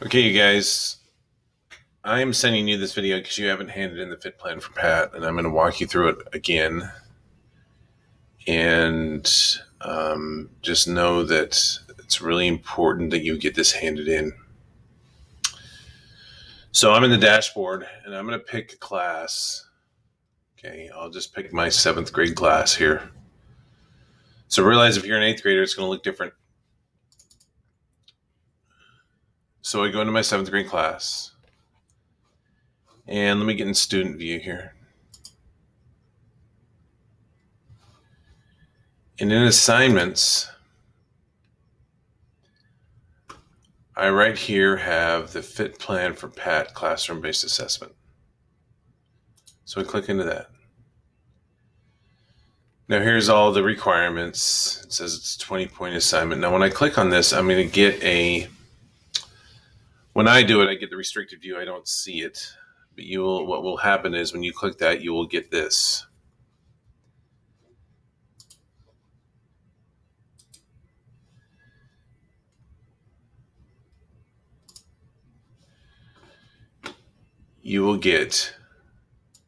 Okay, you guys, I'm sending you this video because you haven't handed in the Fitt plan for Pat, and I'm going to walk you through it again. And just know that it's really important that you get this handed in. So I'm in the dashboard, and I'm going to pick a class. Okay, I'll just pick my 7th grade class here. So realize if you're an 8th grader, it's going to look different. So I go into my 7th grade class, and let me get in student view here. And in assignments, I right here have the Fitt plan for Pat classroom-based assessment. So I click into that. Now here's all the requirements. It says it's a 20-point assignment. Now when I click on this, I'm going to get when I do it, I get the restricted view. I don't see it. But what will happen is when you click that, you will get this. You will get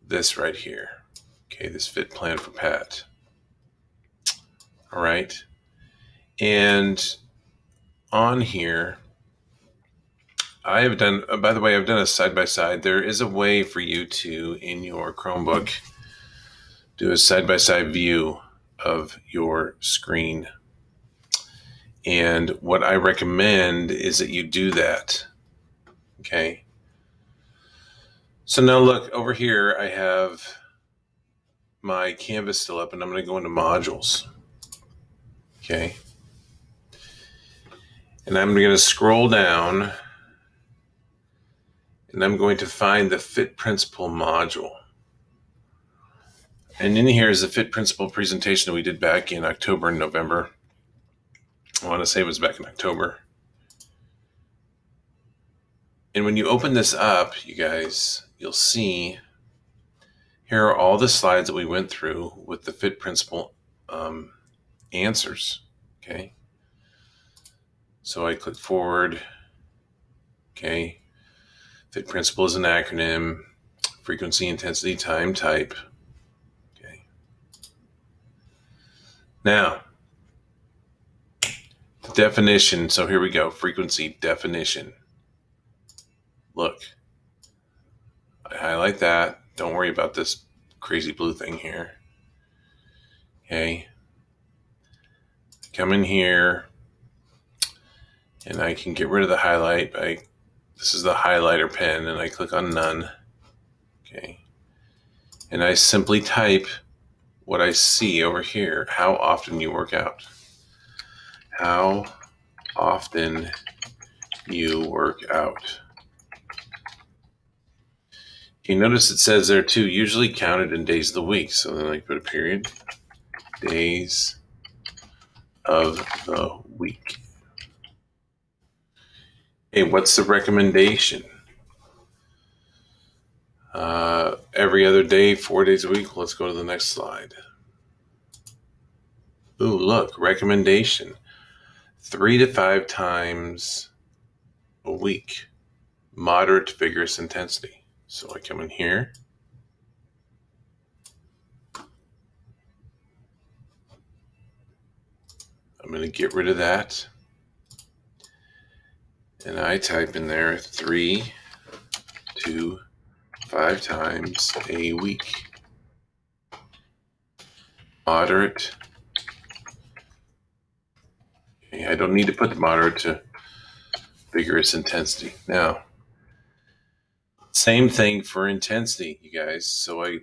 this right here. Okay, this Fitt plan for Pat. All right. And on here, I have done, by the way, I've done a side-by-side. There is a way for you to, in your Chromebook, do a side-by-side view of your screen. And what I recommend is that you do that. Okay. So now look, over here I have my canvas still up, and I'm going to go into modules. Okay. And I'm going to scroll down, and I'm going to find the Fitt Principle module. And in here is the Fitt Principle presentation that we did back in October and November. I want to say it was back in October. And when you open this up, you guys, you'll see here are all the slides that we went through with the Fitt Principle answers. Okay. So I click forward. Okay. Fitt Principle is an acronym. Frequency, intensity, time, type. Okay. Now, the definition. So here we go. Frequency definition. Look, I highlight that. Don't worry about this crazy blue thing here. Okay. Come in here, and I can get rid of the highlight by, this is the highlighter pen, and I click on none. Okay. And I simply type what I see over here. How often you work out. How often you work out. You notice it says there too, usually counted in days of the week. So then I put a period. Days of the week. Hey, what's the recommendation? Every other day, 4 days a week. Let's go to the next slide. Ooh, look, recommendation. 3 to 5 times a week. Moderate to vigorous intensity. So I come in here. I'm going to get rid of that. And I type in there 3 to 5 times a week. Moderate. Okay, I don't need to put the moderate to vigorous intensity. Now, same thing for intensity, you guys. So I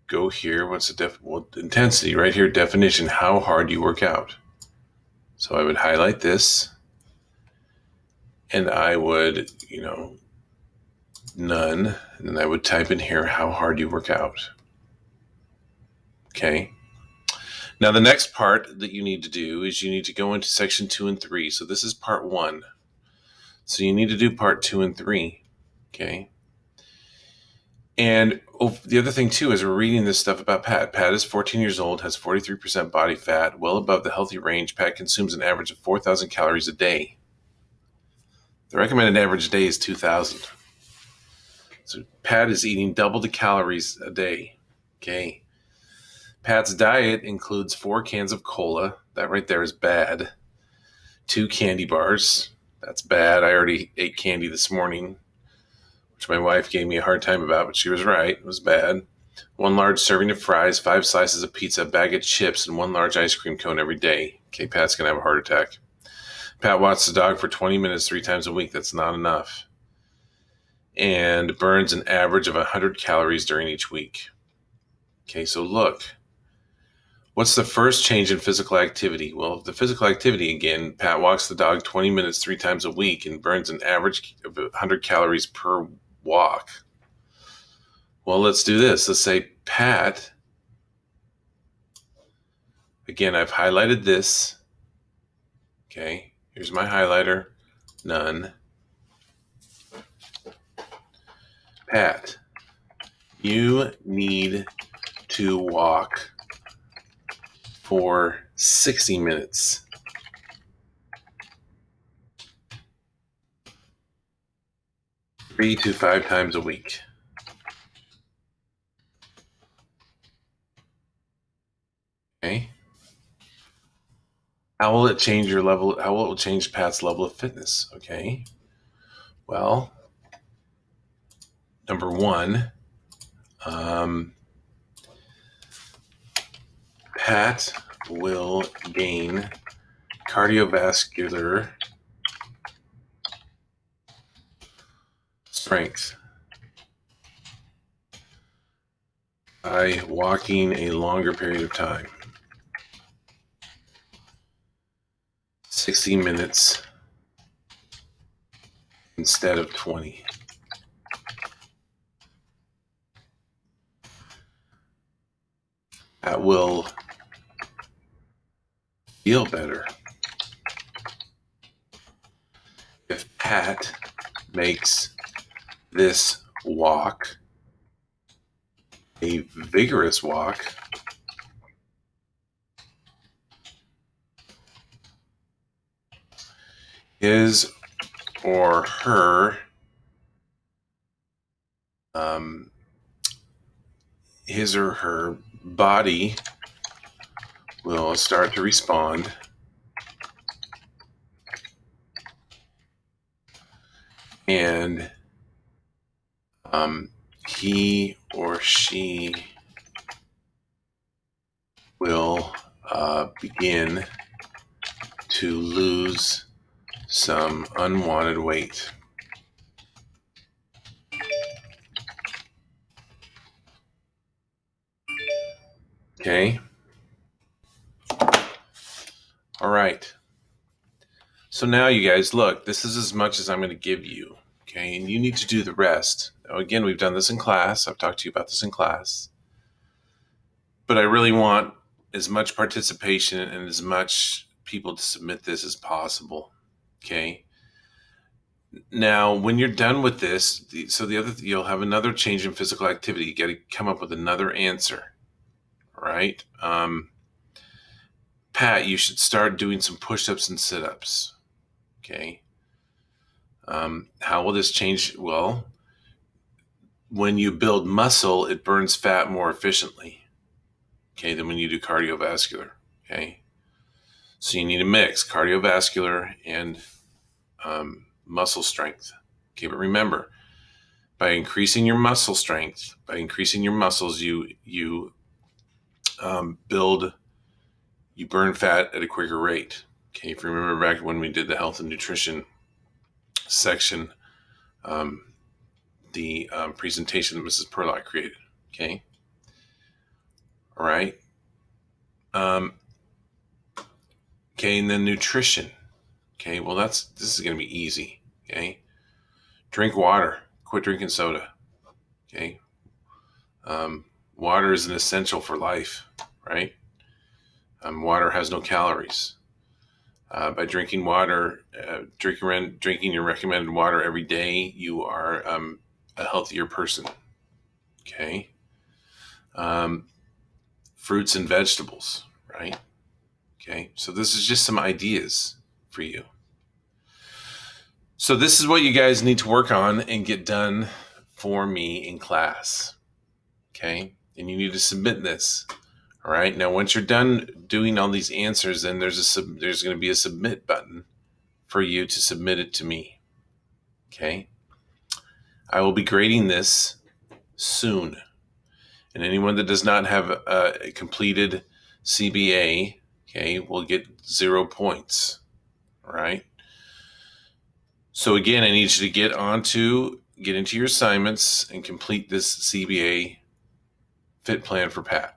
go here. What's the intensity? Right here, definition, how hard you work out. So I would highlight this, and I would, none, and then I would type in here how hard you work out. Okay. Now the next part that you need to do is you need to go into section 2 and 3. So this is part 1. So you need to do part 2 and 3. Okay. And the other thing too is we're reading this stuff about Pat. Pat is 14 years old, has 43% body fat, well above the healthy range. Pat consumes an average of 4,000 calories a day. The recommended average day is 2,000. So Pat is eating double the calories a day. Okay. Pat's diet includes 4 cans of cola. That right there is bad. 2 candy bars. That's bad. I already ate candy this morning, which my wife gave me a hard time about, but she was right. It was bad. 1 large serving of fries, 5 slices of pizza, a bag of chips, and 1 large ice cream cone every day. Okay, Pat's going to have a heart attack. Pat walks the dog for 20 minutes 3 times a week. That's not enough. And burns an average of 100 calories during each week. Okay, so look. What's the first change in physical activity? Well, the physical activity, again, Pat walks the dog 20 minutes 3 times a week and burns an average of 100 calories per walk. Well, let's do this. Let's say Pat, again, I've highlighted this. Okay, here's my highlighter, none. Pat, you need to walk for 60 minutes. Three to 5 times a week. Okay. How will it change your level? How will it change Pat's level of fitness? Okay. Well, number one, Pat will gain cardiovascular strength by walking a longer period of time. 60 minutes instead of 20. That will feel better. If Pat makes this walk a vigorous walk, his or her body will start to respond and he or she will begin to lose some unwanted weight. Okay. All right. So now you guys, look, this is as much as I'm going to give you. Okay. And you need to do the rest. Now, again, we've done this in class. I've talked to you about this in class. But I really want as much participation and as much people to submit this as possible. Okay. Now, when you're done with this, you'll have another change in physical activity. You got to come up with another answer. All right. Pat, you should start doing some push-ups and sit-ups. Okay. How will this change? Well, when you build muscle, it burns fat more efficiently. Okay, than when you do cardiovascular. Okay. So you need a mix, cardiovascular and muscle strength. Okay, but remember, by increasing your muscle strength, by increasing your muscles, you burn fat at a quicker rate. Okay, if you remember back when we did the health and nutrition section, the presentation that Mrs. Perlock created. Okay, all right. Okay, and then nutrition. Okay, well this is going to be easy. Okay, drink water. Quit drinking soda. Okay, water is an essential for life, right? Water has no calories. By drinking water, drinking your recommended water every day, you are a healthier person. Okay, fruits and vegetables, right? Okay, so this is just some ideas for you. So this is what you guys need to work on and get done for me in class. Okay? And you need to submit this. All right? Now once you're done doing all these answers, then there's going to be a submit button for you to submit it to me. Okay? I will be grading this soon. And anyone that does not have a completed CBA, okay, will get 0 points. All right? So again, I need you to get into your assignments and complete this CBA Fit plan for Pat.